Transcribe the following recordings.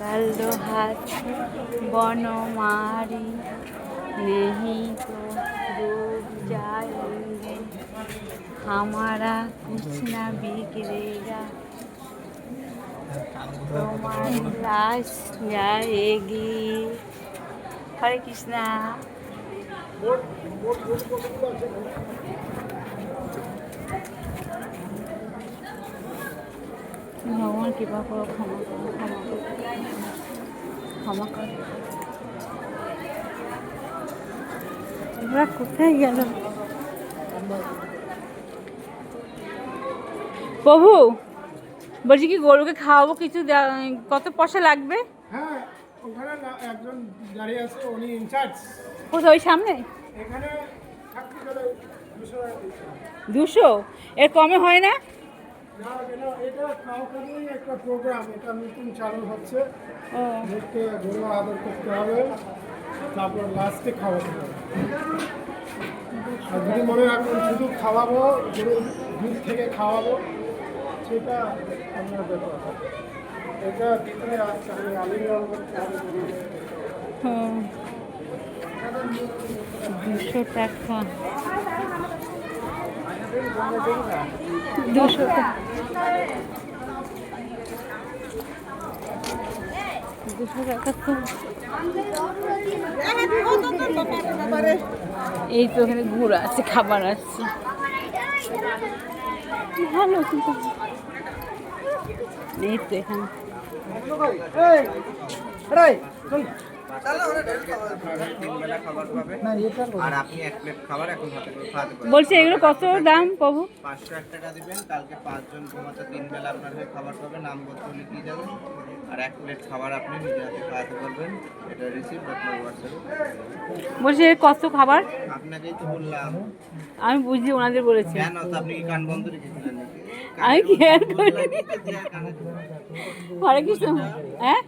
कालो हाथ बनमारी नहीं तो डूब जाएंगे हमारा कुछ ना बिगड़ेगा तुम्हारी लाश जाएगी। हरे कृष्णा। भगवान कृपा करो, क्षमा करो, क्षमा करो। ওরা কোথায় গেল? প্রভু বলছি কি গরুকে খাওয়াবো, কিছু কত পয়সা লাগবে? হ্যাঁ, ওখানে একজন দাঁড়িয়ে আছে, উনি ইনচার্জ। কোথায়? ওই সামনে এখানে 200? এর কমে হয় না? না, এটা কাউকারই একটা প্রোগ্রাম, এটা নতুন চালু হচ্ছে। দেখতে গরু আদর করতে হবে, তারপর লাস্টে খাওয়াতে হবে। আর যদি মনে রাখুন শুধু খাওয়াবো, গরুর দুধ থেকে খাওয়াবো, সেটা আপনার ব্যাপার। এটা ভিতরে আসছে, আমি আলিঙ্গন করতে হবে। 200 টাকা। 200 টাকা। 200 টাকা তো এই তো এখানে গুড় আছে, খাবার আছে ভালো, কিন্তু এই তো এখানে বলছি এগুলো কত দাম প্রভু? 501 টাকা দিবেন, কালকে 5 জন ঘুমাতে 3 বেলা আপনার হয়ে খাবার পাবে, নামপত্র লিখিয়ে যাবেন, আর 1 প্লেট খাবার আপনি নিজে হাতে খাওয়াতে পারবেন। এটা রিসিপ্ট আপনার হোয়াটসঅ্যাপে। বলছি এর কত খাবার? আপনাকেই তো বললাম। আমি বুঝি ওনাদের বলেছি। কেন আপনি কি কান বন্ধ রেখেছিলেন নাকি? আমি খেয়াল করি। হরে কৃষ্ণ। হ্যাঁ,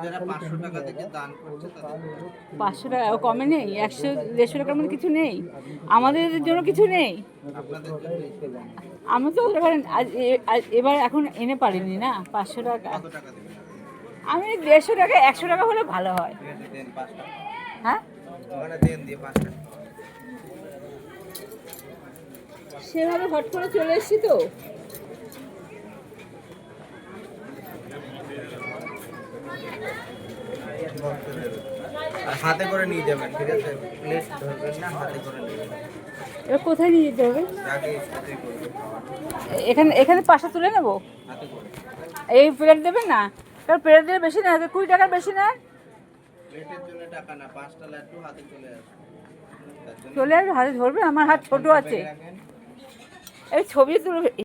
যারা 500 টাকা থেকে দান করছে তাদের 500 টাকা কমে নেই? 100-150 টাকার মধ্যে কিছু নেই? আমাদের জন্য কিছু নেই? আপনাদের জন্য আমি তো এবার এখন এনে পারিনি না 500 টাকা। কত টাকা দিবেন? আমি 150 টাকা, 100 টাকা হলে ভালো হয়। ঠিক আছে, দেন 5 টাকা। হ্যাঁ, ওখানে দেন দিয়ে 5 টাকা। সেভাবে হট করে চলে এসেছি তো। আর হাতে করে নিয়ে যাবেন, ঠিক আছে? প্লেট ধরবেন না, হাতে করে নিয়ে যাবেন। এবার কোথায় নিয়ে যেতে হবে? আগে সাথে করবেন। এখানে এখানে পাশা তুলে নেবো? হাতে করে এই প্লেট দেবেন না? কারণ প্লেট দিলে বেশি না, 20 টাকার বেশি না। প্লেটের জন্য টাকা না, 5টা লাড্ডু হাতে চলে আসবে। চলে আসবে, হাতে ধরবে? আমার হাত ছোট আছে। এই ছবি তুলবে।